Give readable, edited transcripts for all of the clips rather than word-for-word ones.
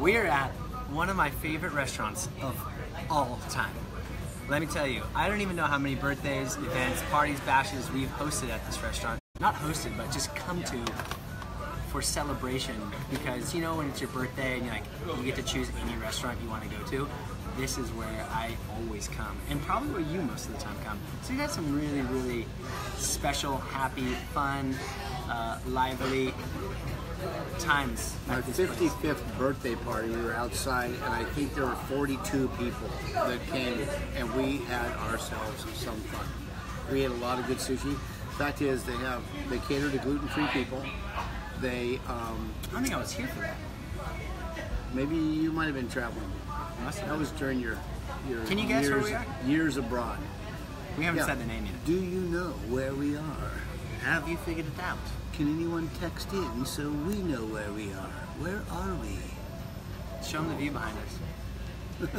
We are at one of my favorite restaurants of all time. Let me tell you, I don't even know how many birthdays, events, parties, bashes we've hosted at this restaurant. Not hosted, but just come to for celebration, because you know when it's your birthday and you get to choose any restaurant you want to go to. This is where I always come, and probably where you most of the time come. So you got some really, really special, happy, fun, lively times. My 55th birthday party, we were outside, and I think there were 42 people that came, and we had ourselves some fun. We had a lot of good sushi. Fact is, they cater to gluten-free people. They, I don't think I was here for that. Maybe you might have been traveling. That was during your Can you guess where we are? Years abroad. We haven't said the name yet. Do you know where we are? Have you figured it out? Can anyone text in so we know where we are? Where are we? Show them the view behind us.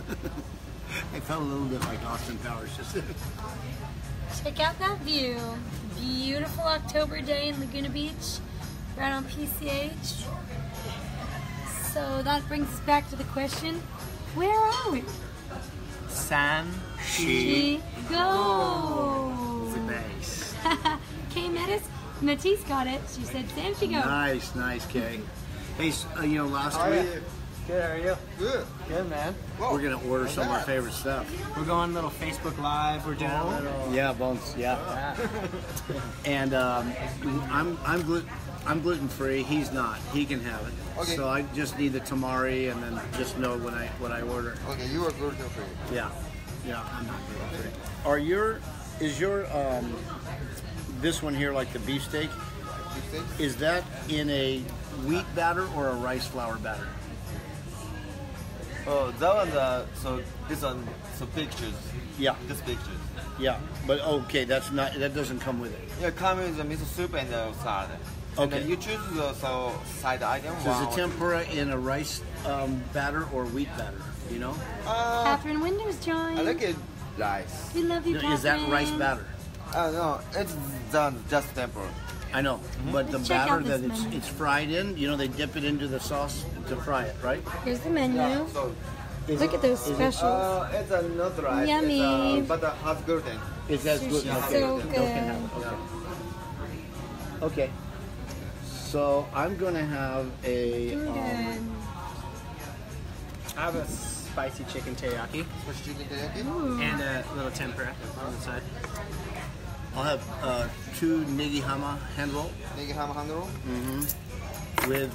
I felt a little bit like Austin Powers just then. Check out that view. Beautiful October day in Laguna Beach, right on PCH. So that brings us back to the question, where are we? San She go. The base. Kay Matisse got it. She said San Chico. Nice, Kay. Hey, last week Good, how are you? Good. Good, man. we're gonna order some of our favorite stuff. We're going a little Facebook Live. We're doing a little... Yeah, bones. Yeah. And I'm gluten free. He's not. He can have it. Okay. So I just need the tamari, and then just know what I order. Okay, you are gluten free. Yeah. I'm not gluten free. Is your this one here like the beefsteak? Beefsteak? Is that in a wheat batter or a rice flour batter? Oh, that one. So this one. So pictures. Yeah. This pictures. Yeah. But okay, that doesn't come with it. Yeah, come with the miso soup and the salad. And Okay. then you choose the side item. So is the tempura in a rice batter or wheat batter? You know? Catherine Winters joined. I like it rice. We love you, Catherine. Is that rice batter? No, it's done just tempura. I know, but the Let's check batter out this that menu. it's fried in, they dip it into the sauce to fry it, right? Here's the menu. So Look at those specials. it's not rice. Yummy. It's, but has gluten. It has gluten. Sushi's Okay, so no good. can have it. Okay. So I'm gonna have a. Good. I have a spicy chicken teriyaki Fish chicken teriyaki. and a little tempura on the side. I'll have 2 nigihama hand roll Nigga ham hand roll. with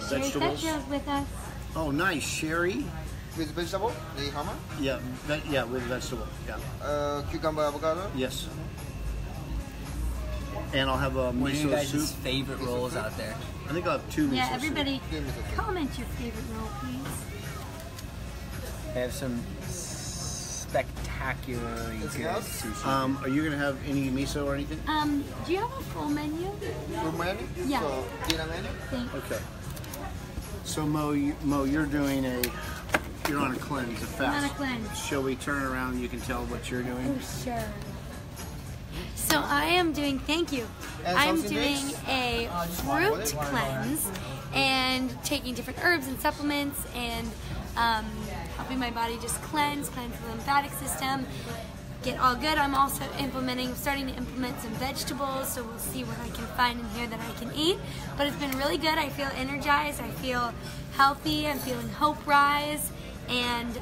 Sherry vegetables. Fetchio's with us. Oh, nice, sherry. With vegetable. Nigga ham. Yeah, with vegetable. Yeah. Cucumber avocado. Yes. And I'll have a What are you miso guys' soup. favorite rolls out there? I think I'll have 2 miso Yeah, soup. everybody, Give me some. comment your favorite roll, please. I have some spectacularly Anything good else? sushi. Are you gonna have any miso or anything? Do you have a full menu? Full menu. Yeah. So dinner menu. Thanks. Okay. So Mo, you're doing you're on a cleanse, a fast. I'm on a cleanse. Shall we turn around and you can tell what you're doing? Oh, sure. So I am doing, thank you. And I'm something doing else? a fruit cleanse and taking different herbs and supplements and helping my body just cleanse the lymphatic system, get all good. I'm also starting to implement some vegetables, so we'll see what I can find in here that I can eat. But it's been really good. I feel energized, I feel healthy, I'm feeling hope rise, and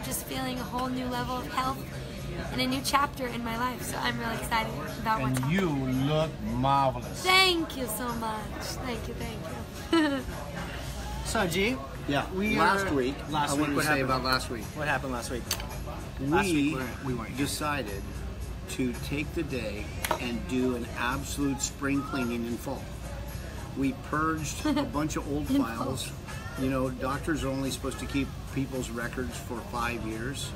just feeling a whole new level of health and a new chapter in my life. So I'm really excited about what's happening. you look marvelous. Thank you so much. Thank you. So, G, Yeah. Last I week, wanted what to say happened? about last week. what happened last week? Last We week we weren't here. decided to take the day and do an absolute spring cleaning in fall. We purged a bunch of old In files. Doctors are only supposed to keep people's records for 5 years.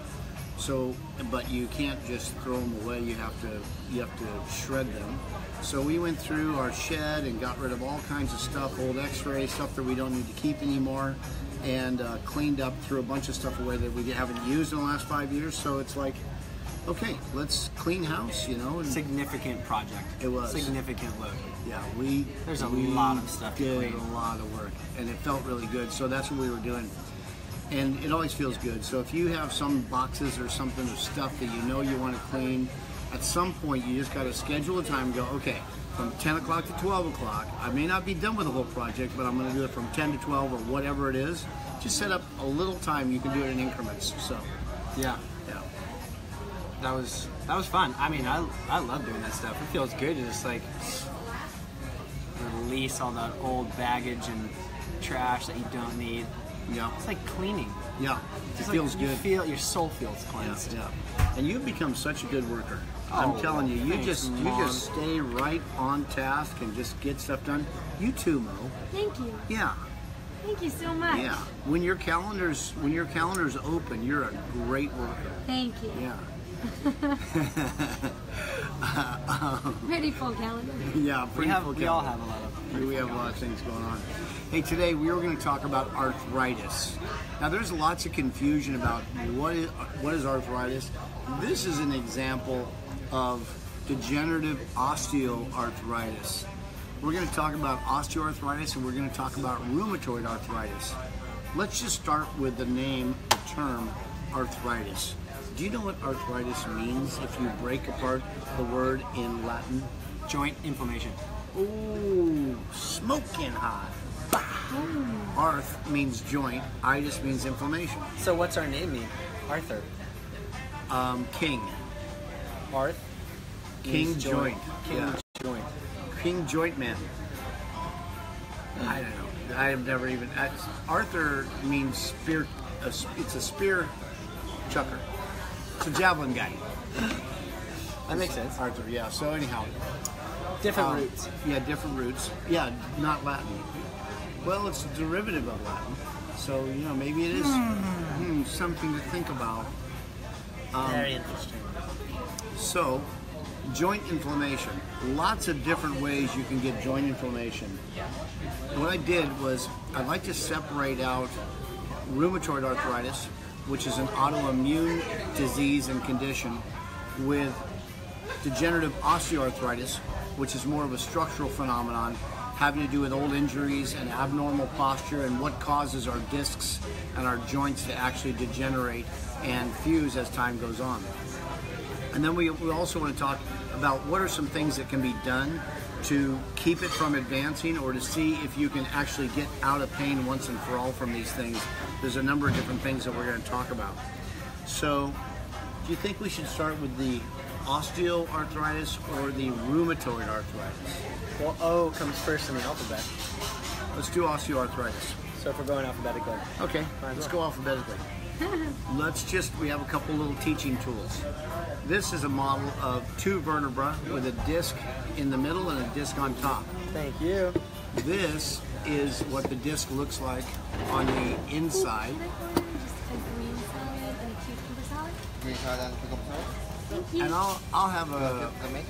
So, but you can't just throw them away. You have to shred them. So we went through our shed and got rid of all kinds of stuff, old X-ray stuff that we don't need to keep anymore, and cleaned up, threw a bunch of stuff away that we haven't used in the last 5 years. So it's like, okay, let's clean house, And Significant project. It was. Significant load. yeah, There's a we lot of stuff to did clean. a lot of work. and it felt really good. So that's what we were doing. And it always feels good. So if you have some boxes or something of stuff that you know you want to clean, at some point you just got to schedule a time and go, okay, from 10 o'clock to 12 o'clock, I may not be done with the whole project, but I'm going to do it from 10 to 12 or whatever it is. Just set up a little time. You can do it in increments. So, yeah. That was fun. I mean, I love doing that stuff. It feels good to just like release all that old baggage and trash that you don't need. Yeah. It's like cleaning. Yeah. It feels good. Your soul feels cleansed. Yeah. And you've become such a good worker. Oh, I'm telling you, you thanks, just stay right on task and just get stuff done. You too, Mo. Thank you. Yeah. Thank you so much. Yeah. When your calendar's open, you're a great worker. Thank you. Yeah. Pretty full calendar. Yeah, We all have a lot of. We have a lot of things going on. Hey, today we were going to talk about arthritis. Now, there's lots of confusion about what is arthritis. This is an example of degenerative osteoarthritis. We're going to talk about osteoarthritis, and we're going to talk about rheumatoid arthritis. Let's just start with the term arthritis. Do you know what arthritis means if you break apart the word in Latin? Joint inflammation. Ooh, smoking hot. Arth means joint, itis means inflammation. So what's our name mean? Arthur. King. Arth. King means joint. King Yeah. joint. King joint man. I don't know. I have never even. Arthur means spear. It's a spear chucker. It's a javelin guy. That makes sense. Arthur, yeah. So anyhow. Different roots. Yeah, different roots. Yeah, not Latin. Well, it's a derivative of Latin. So, maybe it is something to think about. Very interesting. So, joint inflammation. Lots of different ways you can get joint inflammation. What I did was, I'd like to separate out rheumatoid arthritis, which is an autoimmune disease and condition, with degenerative osteoarthritis, which is more of a structural phenomenon having to do with old injuries and abnormal posture and what causes our discs and our joints to actually degenerate and fuse as time goes on. And then we also want to talk about what are some things that can be done to keep it from advancing or to see if you can actually get out of pain once and for all from these things. There's a number of different things that we're going to talk about. So, do you think we should start with the osteoarthritis or the rheumatoid arthritis? Well, O comes first in the alphabet. Let's do osteoarthritis. So if we're going alphabetically. Okay, let's go alphabetically. We have a couple little teaching tools. This is a model of two vertebrae with a disc in the middle and a disc on top. Thank you. This is what the disc looks like on the inside. Can I order just a green salad and a cucumber salad? Green salad and cucumber salad. Thank you. And I'll have The menu?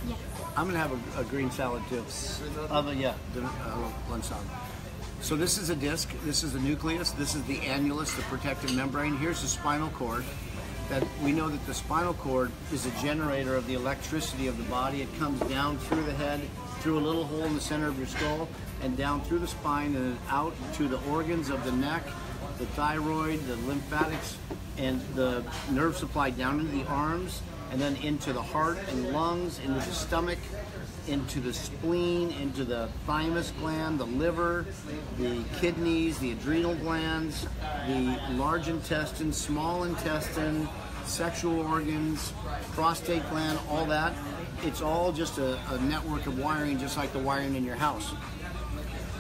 Yes. I'm gonna have a green salad too. Lunch salad. So this is a disc. This is the nucleus. This is the annulus, the protective membrane. Here's the spinal cord. That we know that the spinal cord is a generator of the electricity of the body. It comes down through the head, through a little hole in the center of your skull, and down through the spine and then out to the organs of the neck, the thyroid, the lymphatics, and the nerve supply down into the arms, and then into the heart and lungs, into the stomach, into the spleen, into the thymus gland, the liver, the kidneys, the adrenal glands, the large intestine, small intestine, sexual organs, prostate gland, all that. It's all just a network of wiring, just like the wiring in your house.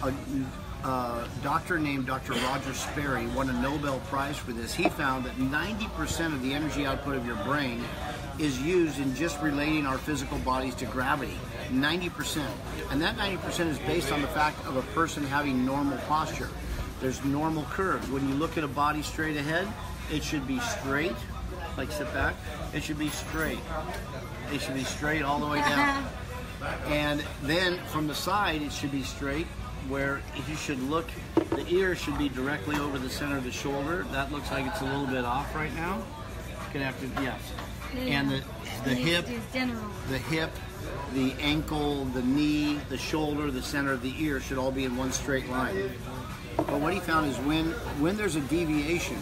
A doctor named Dr. Roger Sperry won a Nobel Prize for this. He found that 90% of the energy output of your brain is used in just relating our physical bodies to gravity. 90%. And that 90% is based on the fact of a person having normal posture. There's normal curves. When you look at a body straight ahead, it should be straight. Like sit back. It should be straight. It should be straight all the way down. And then from the side, it should be straight. Where if you should look, the ear should be directly over the center of the shoulder. That looks like it's a little bit off right now. Gonna have to, yes. And the hip, the ankle, the knee, the shoulder, the center of the ear should all be in one straight line. But what he found is when there's a deviation,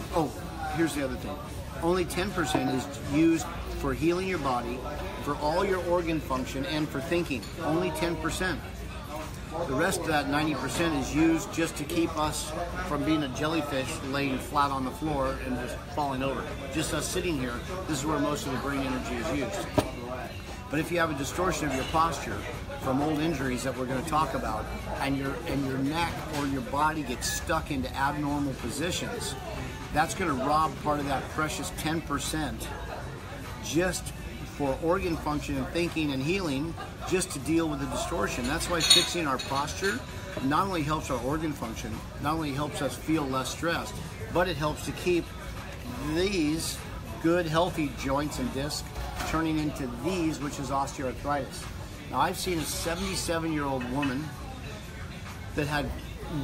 here's the other thing. Only 10% is used for healing your body, for all your organ function, and for thinking. Only 10%. The rest of that 90% is used just to keep us from being a jellyfish laying flat on the floor and just falling over. Just us sitting here, this is where most of the brain energy is used. But if you have a distortion of your posture from old injuries that we're going to talk about, and your neck or your body gets stuck into abnormal positions, that's going to rob part of that precious 10% just for organ function and thinking and healing, just to deal with the distortion. That's why fixing our posture not only helps our organ function, not only helps us feel less stressed, but it helps to keep these good, healthy joints and discs turning into these, which is osteoarthritis. Now, I've seen a 77-year-old woman that had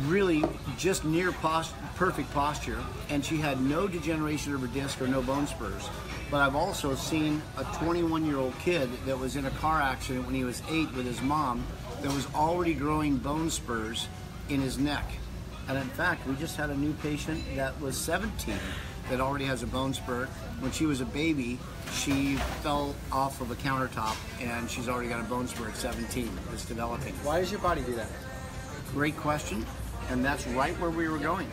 really just near perfect posture, and she had no degeneration of her disc or no bone spurs. But I've also seen a 21-year-old kid that was in a car accident when he was 8 with his mom that was already growing bone spurs in his neck. And in fact, we just had a new patient that was 17 that already has a bone spur. When she was a baby, she fell off of a countertop, and she's already got a bone spur at 17. It's developing. Why does your body do that? Great question, and that's right where we were going.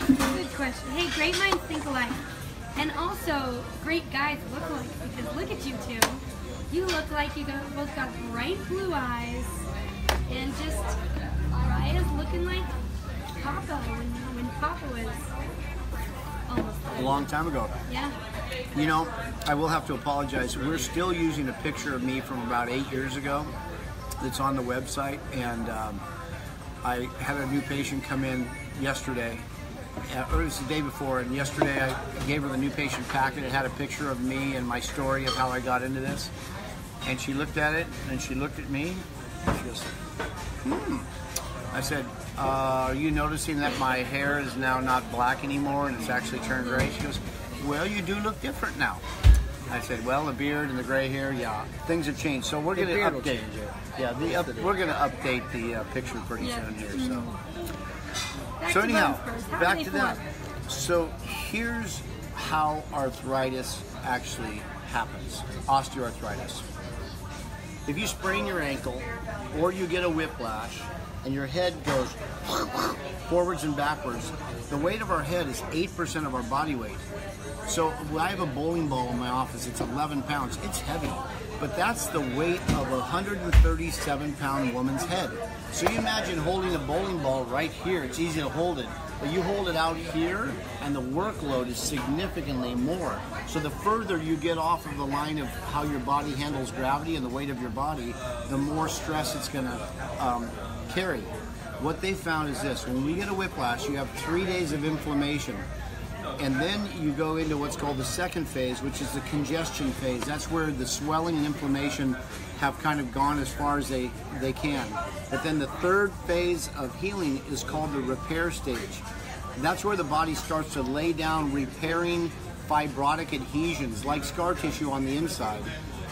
Good question. Hey, great minds think alike. And also, great guys look alike, because look at you two. You look like you both got bright blue eyes, and just Raya's looking like Papa when Papa was almost A long time ago. Yeah. You know, I will have to apologize. We're still using a picture of me from about 8 years ago that's on the website, and I had a new patient come in yesterday, or it was the day before, and yesterday I gave her the new patient packet. It had a picture of me and my story of how I got into this. And she looked at it, and she looked at me, and she goes, I said, are you noticing that my hair is now not black anymore and it's actually turned gray? She goes, well, you do look different now. I said, well, the beard and the gray hair, yeah, things have changed. So we're going to update it. Yeah, we're going to update the picture pretty soon here. So anyhow, back to that. So here's how arthritis actually happens, osteoarthritis. If you sprain your ankle or you get a whiplash and your head goes forwards and backwards, the weight of our head is 8% of our body weight. So I have a bowling ball in my office. It's 11 pounds. It's heavy, but that's the weight of a 137-pound woman's head. So you imagine holding a bowling ball right here. It's easy to hold it, but you hold it out here, and the workload is significantly more. So the further you get off of the line of how your body handles gravity and the weight of your body, the more stress it's going to carry. What they found is this: when we get a whiplash, you have 3 days of inflammation. And then you go into what's called the second phase, which is the congestion phase. That's where the swelling and inflammation have kind of gone as far as they can. But then the third phase of healing is called the repair stage. That's where the body starts to lay down repairing fibrotic adhesions, like scar tissue on the inside,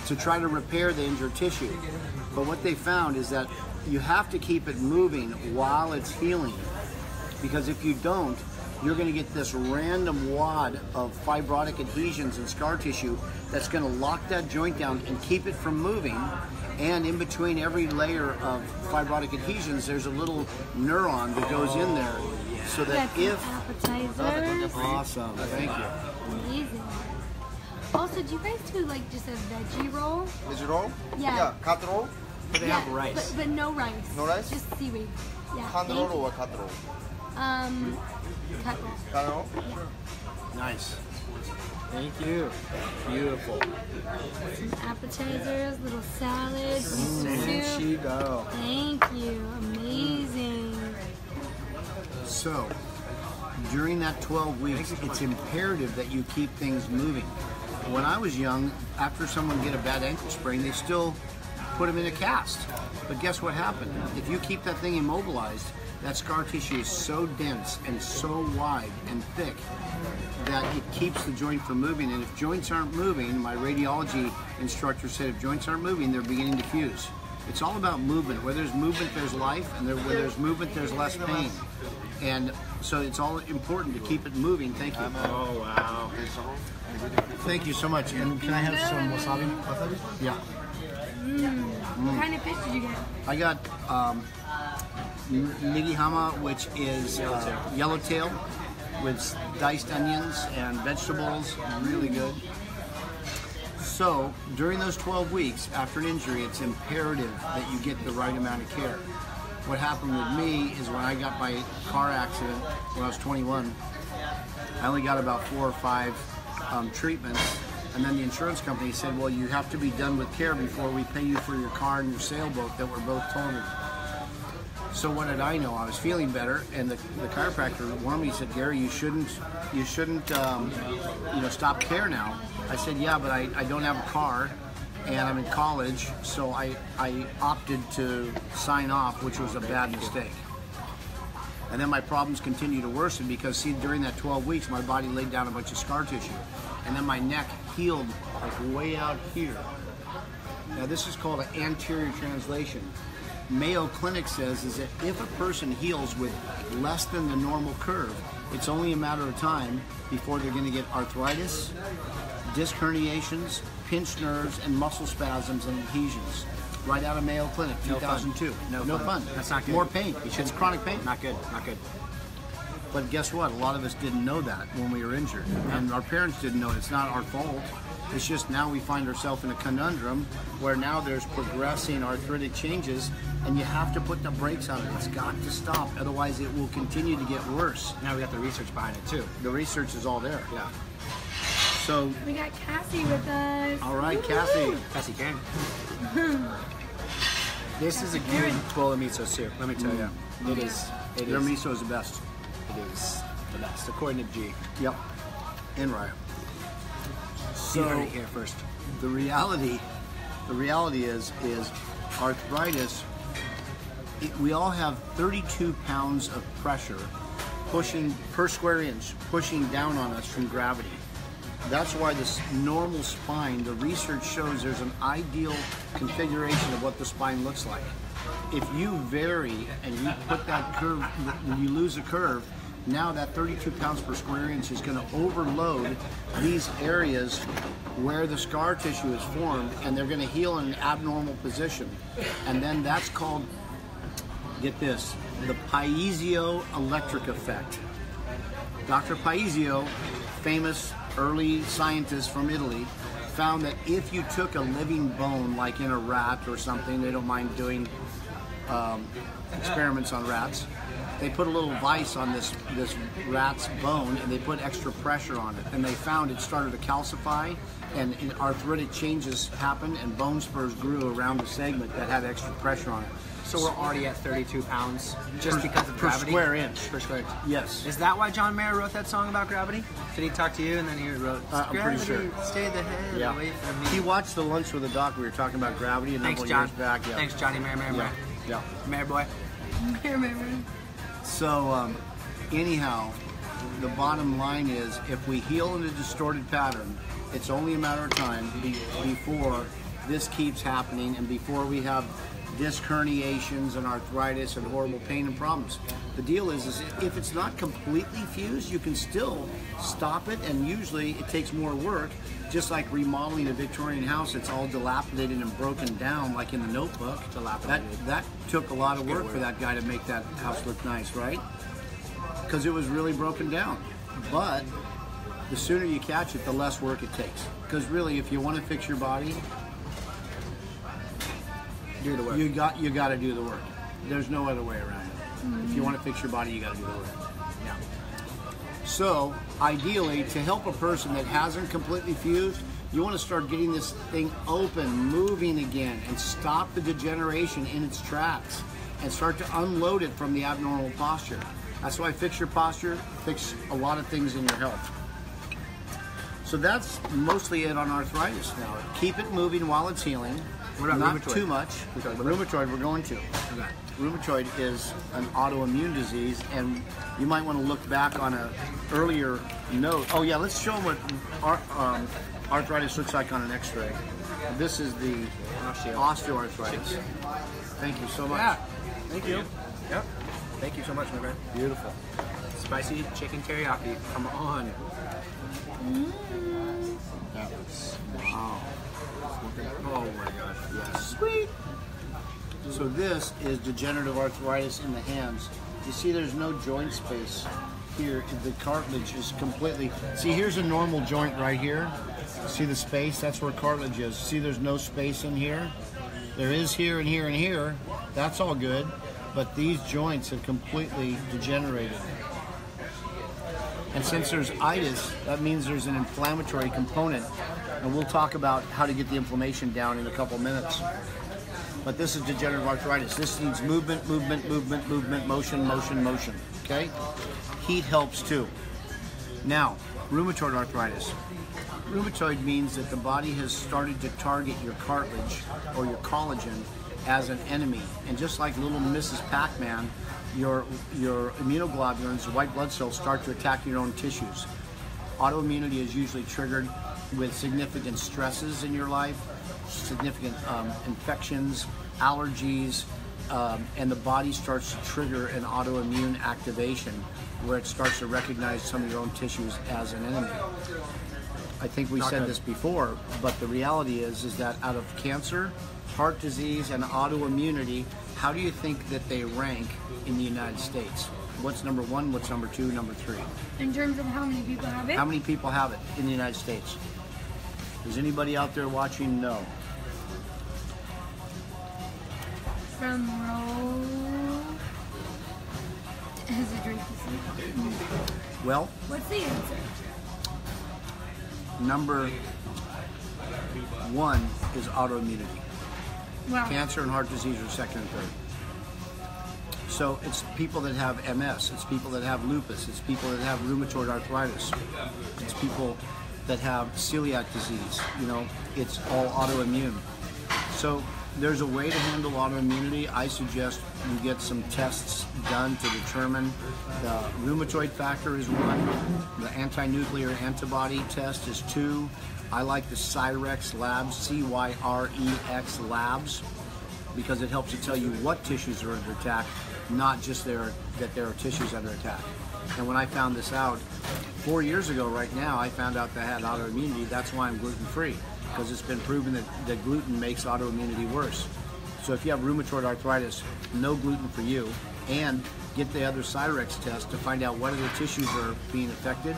to try to repair the injured tissue. But what they found is that you have to keep it moving while it's healing, because if you don't, you're going to get this random wad of fibrotic adhesions and scar tissue that's going to lock that joint down and keep it from moving. And in between every layer of fibrotic adhesions, there's a little neuron that goes in there, so that appetizers. Awesome, thank you. Amazing. Also, do you guys do like just a veggie roll? Veggie roll? Yeah. Yeah, cut roll. But they have rice. But no rice. No rice? Just seaweed. Yeah. Hand roll or cut roll? Cut roll. Cut roll? Yeah. Nice. Thank you. Beautiful. Some appetizers, little salads, There soup. she go. Thank you. Amazing. So, during that 12 weeks, it's imperative that you keep things moving. When I was young, after someone get a bad ankle sprain, they still put them in a cast. But guess what happened? If you keep that thing immobilized, that scar tissue is so dense and so wide and thick that it keeps the joint from moving. And if joints aren't moving, my radiology instructor said if joints aren't moving, they're beginning to fuse. It's all about movement. Where there's movement, there's life, and where there's movement, there's less pain. And so it's all important to keep it moving. Thank you. Oh, wow. Thank you so much. And can I have some wasabi? Yeah. What kind of fish did you get? I got nigihama, which is yellowtail with diced onions and vegetables. Really good. So during those 12 weeks after an injury, it's imperative that you get the right amount of care. What happened with me is when I got my car accident when I was 21, I only got about 4 or 5 treatments, and then the insurance company said, well, you have to be done with care before we pay you for your car and your sailboat that were both totaled. So what did I know? I was feeling better, and the chiropractor warned me. He said, Gary, you shouldn't stop care now. I said, yeah, but I don't have a car, and I'm in college, so I opted to sign off, which was a bad mistake. And then my problems continued to worsen because, see, during that 12 weeks, my body laid down a bunch of scar tissue. And then my neck healed like way out here. Now this is called an anterior translation. Mayo Clinic says is that if a person heals with less than the normal curve, it's only a matter of time before they're going to get arthritis, disc herniations, pinched nerves, and muscle spasms and adhesions. Right out of Mayo Clinic, 2002. No fun. That's not good. More pain. It's chronic pain. Not good. Not good. But guess what? A lot of us didn't know that when we were injured. And our parents didn't know it. It's not our fault. It's just now we find ourselves in a conundrum where now there's progressing arthritic changes and you have to put the brakes on it. It's got to stop. Otherwise it will continue to get worse. Now we got the research behind it too. The research is all there. Yeah. So We got Cassie with us. all right, Kathy. Cassie came. This is a good bowl of miso soup, let me tell you. It is. Their miso is the best. It is the best, according to G. Yep. In Raya. You heard it here first. The reality is arthritis. We all have 32 pounds of pressure pushing per square inch, pushing down on us from gravity. That's why this normal spine, the research shows there's an ideal configuration of what the spine looks like. If you vary and you put that curve, you lose a curve, now that 32 pounds per square inch is going to overload these areas where the scar tissue is formed, and they're going to heal in an abnormal position. And then that's called, get this, the piezoelectric effect. Dr. Paezio, famous early scientist from Italy, found that if you took a living bone, like in a rat or something, they don't mind doing experiments on rats, they put a little vise on this rat's bone and they put extra pressure on it, and they found it started to calcify and arthritic changes happened and bone spurs grew around the segment that had extra pressure on it. So we're already at 32 pounds just because of gravity? Per square inch. Per square inch. Yes. Is that why John Mayer wrote that song about gravity? Did he talk to you and then he wrote, I'm pretty sure. Stay the head away from me. He watched the Lunch with the Doc. We were talking about gravity a Thanks, number of John. years back. Yeah. Thanks, Johnny Mayer, Mayer, Mayer. Yeah. Mayer boy. So, anyhow, the bottom line is if we heal in a distorted pattern, it's only a matter of time before this keeps happening and before we have disc herniations and arthritis and horrible pain and problems. The deal is if it's not completely fused, you can still stop it, and usually it takes more work, just like remodeling a Victorian house that's all dilapidated and broken down, like in The Notebook. That took a lot of work for that guy to make that house look nice, right? Because it was really broken down. But the sooner you catch it, the less work it takes. Because really, if you want to fix your body, Do the work. You got to do the work. There's no other way around it. If you want to fix your body, you got to do the work. Yeah. So, ideally, to help a person that hasn't completely fused, you want to start getting this thing open, moving again, and stop the degeneration in its tracks, and start to unload it from the abnormal posture. That's why fix your posture, fix a lot of things in your health. So that's mostly it on arthritis now. Keep it moving while it's healing. What about Not rheumatoid? too much. Rheumatoid, we're going to. Okay. Rheumatoid is an autoimmune disease, and you might want to look back on an earlier note. Oh yeah, let's show them what arthritis looks like on an X-ray. This is the osteoarthritis. Thank you so much. Yeah. Thank you. Yep. Thank you so much, my friend. Beautiful. Spicy chicken teriyaki. Come on. That was, wow. Oh my gosh. Yes. Sweet. So this is degenerative arthritis in the hands. You see there's no joint space here. The cartilage is completely... See, here's a normal joint right here. See the space? That's where cartilage is. See there's no space in here? There is here and here and here. That's all good. But these joints have completely degenerated. And since there's itis, that means there's an inflammatory component. And we'll talk about how to get the inflammation down in a couple minutes. But this is degenerative arthritis. This needs movement, movement, movement, movement, motion, motion, motion. Okay? Heat helps too. Now, rheumatoid arthritis. Rheumatoid means that the body has started to target your cartilage or your collagen as an enemy. And just like little Mrs. Pac-Man, your immunoglobulins, your white blood cells, start to attack your own tissues. Autoimmunity is usually triggered with significant stresses in your life, significant infections, allergies, and the body starts to trigger an autoimmune activation where it starts to recognize some of your own tissues as an enemy. I think we said this before, but the reality is that out of cancer, heart disease, and autoimmunity, how do you think that they rank in the United States? What's number one? What's number two? Number three? In terms of how many people have it? How many people have it in the United States? Does anybody out there watching know? Drum roll. Has a drink to see. Well, What's the answer? number one is autoimmunity. Wow. Cancer and heart disease are second and third. So it's people that have MS, it's people that have lupus, it's people that have rheumatoid arthritis, it's people that have celiac disease, you know, it's all autoimmune. So there's a way to handle autoimmunity. I suggest you get some tests done to determine the rheumatoid factor is one, the anti-nuclear antibody test is two. I like the Cyrex labs, C-Y-R-E-X labs, because it helps to tell you what tissues are under attack, not just that there are tissues under attack. And when I found this out 4 years ago right now, I found out that I had autoimmunity. That's why I'm gluten-free, because it's been proven that gluten makes autoimmunity worse. So if you have rheumatoid arthritis, no gluten for you, and get the other Cyrex test to find out what other tissues are being affected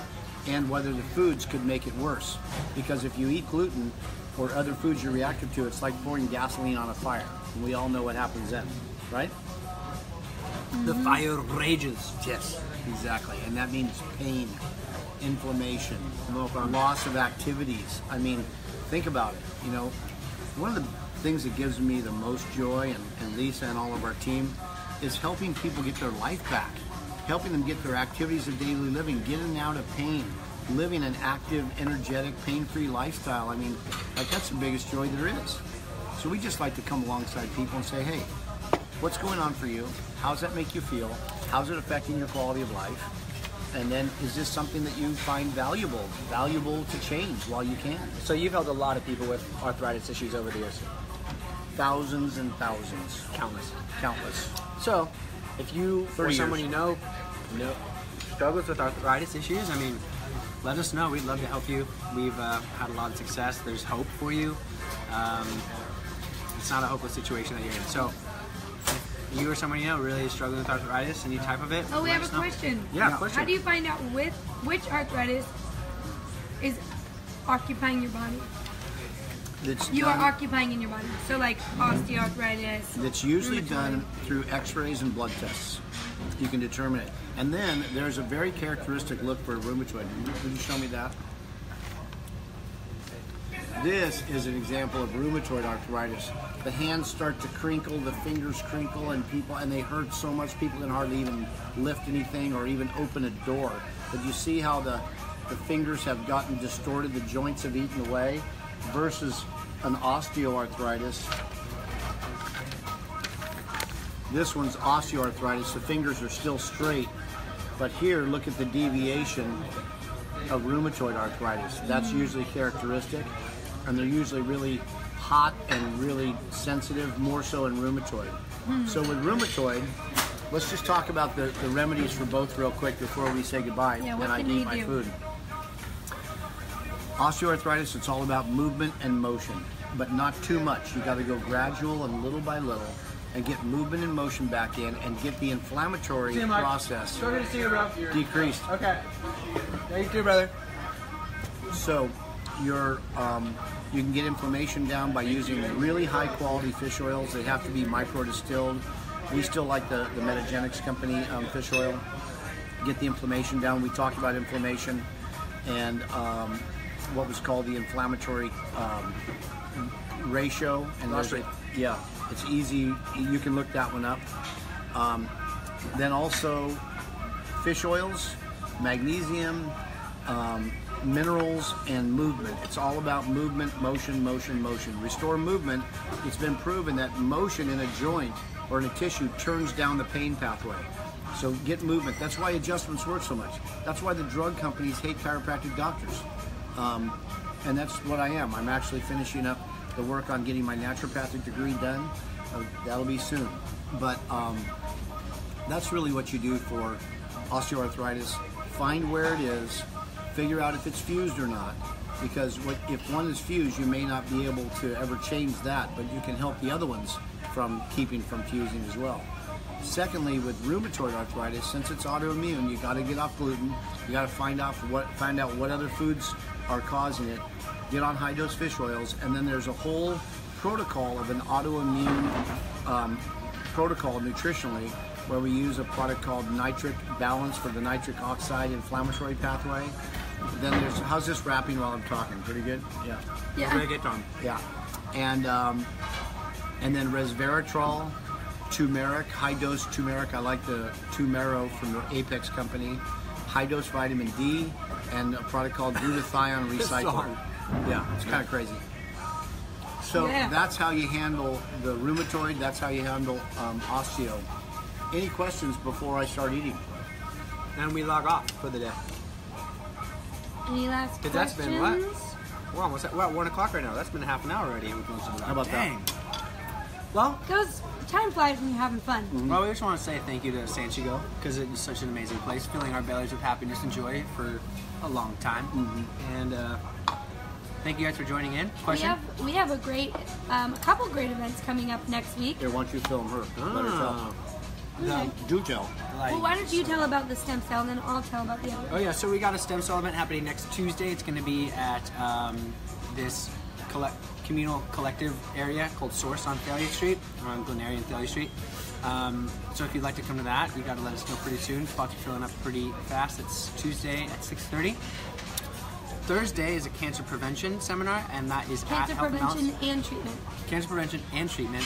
and whether the foods could make it worse. Because if you eat gluten or other foods you're reactive to, it's like pouring gasoline on a fire. And we all know what happens then, right? The fire rages. Yes, exactly. And that means pain, inflammation, loss of activities. I mean, think about it. You know, one of the things that gives me the most joy, and Lisa and all of our team, is helping people get their life back. Helping them get their activities of daily living, getting out of pain, living an active, energetic, pain-free lifestyle. I mean, like, that's the biggest joy there is. So we just like to come alongside people and say, hey, what's going on for you? How does that make you feel? How's it affecting your quality of life? And then, is this something that you find valuable to change while you can? So you've helped a lot of people with arthritis issues over the years. Thousands and thousands. Countless. So, if you or 30 someone years. you know struggles with arthritis issues, I mean, let us know. We'd love to help you. We've had a lot of success. There's hope for you. It's not a hopeless situation that you're in. So, if you or someone you know really is struggling with arthritis, any type of it, Oh, we let have us a know. question. Yeah, question. How do you find out which arthritis is occupying your body? You are occupying in your body. So like osteoarthritis. It's usually rheumatoid. done through x-rays and blood tests. You can determine it. And then there's a very characteristic look for rheumatoid. Would you show me that? This is an example of rheumatoid arthritis. The hands start to crinkle, the fingers crinkle, and they hurt so much people can hardly even lift anything or even open a door. But you see how the fingers have gotten distorted, the joints have eaten away, versus an osteoarthritis This one's osteoarthritis. The fingers are still straight, but here, look at the deviation of rheumatoid arthritis. That's usually characteristic, and they're usually really hot and really sensitive, more so in rheumatoid. So with rheumatoid, let's just talk about the remedies for both real quick before we say goodbye, Yeah, what and I can eat we my do? food. Osteoarthritis, it's all about movement and motion, but not too much. You got to go gradual and little by little and get movement and motion back in and get the inflammatory process So good to see you, bro. decreased. Okay. Thank you, brother. So you can get inflammation down by using really high quality fish oils. They have to be micro distilled. We still like the Metagenics company fish oil. Get the inflammation down. We talked about inflammation and what was called the inflammatory ratio. And Loss rate. Yeah, it's easy. You can look that one up. Then also fish oils, magnesium, minerals, and movement. It's all about movement, motion, motion, motion. Restore movement. It's been proven that motion in a joint or in a tissue turns down the pain pathway. So get movement. That's why adjustments work so much. That's why the drug companies hate chiropractic doctors. And that's what I am. I'm actually finishing up the work on getting my naturopathic degree done. That'll be soon. But that's really what you do for osteoarthritis. Find where it is, figure out if it's fused or not. Because if one is fused, you may not be able to ever change that, but you can help the other ones from keeping from fusing as well. Secondly, with rheumatoid arthritis, since it's autoimmune, you got to get off gluten. You got to find out what other foods are causing it. Get on high dose fish oils, and then there's a whole protocol of an autoimmune protocol nutritionally, where we use a product called nitric balance for the nitric oxide inflammatory pathway. Then there's, how's this wrapping while I'm talking? Pretty good? Yeah. Yeah. Very good, Tom. Yeah. And then resveratrol, turmeric, high dose turmeric. I like the Tumero from the Apex company. High dose vitamin D, and a product called glutathione recycled. Yeah, it's kind of crazy. So that's how you handle the rheumatoid. That's how you handle osteo. Any questions before I start eating? And we log off for the day. Any last questions? That's been what? We're almost at 1 o'clock right now. That's been half an hour already. How about that? Well, Goes, time flies when you're having fun. Well, we just want to say thank you to Sanchigo because it is such an amazing place, filling our bellies with happiness and joy for a long time. And thank you guys for joining in. Question? We have a great, a couple great events coming up next week. Here, why don't you film her? Let her tell. Okay. Do tell. Well, why don't you tell about the stem cell, and then I'll tell about the other. Oh yeah, so we got a stem cell event happening next Tuesday. It's going to be at this communal collective area called Source on Thalia Street, on Glenary and Thalia Street. So if you'd like to come to that, you got to let us know pretty soon. Spots are filling up pretty fast. It's Tuesday at 6:30. Thursday is a cancer prevention seminar, and that is Cancer at Health and prevention Balance. and treatment. Cancer prevention and treatment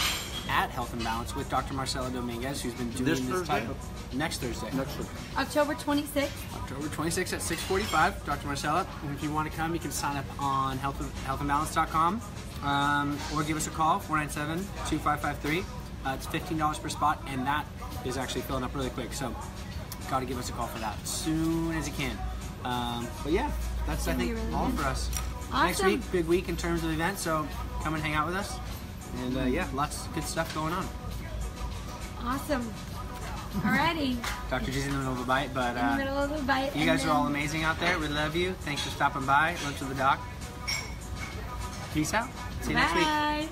at Health and Balance with Dr. Marcela Dominguez, who's been doing This this Thursday? type of next Thursday. Next week. October 26th. October 26th at 6:45, Dr. Marcella. And if you want to come, you can sign up on healthandbalance.com or give us a call, 497-2553. It's $15 per spot, and that is actually filling up really quick. So, got to give us a call for that as soon as you can. But yeah, that's I think really all good. for us. Awesome. Next week, big week in terms of events. So come and hang out with us. And yeah, lots of good stuff going on. Awesome. Alrighty. Dr. G's in the middle of a bite, but In the middle of the bite. you guys are all amazing out there. We love you. Thanks for stopping by. Lunch with the doc. Peace out. See you next week. Bye.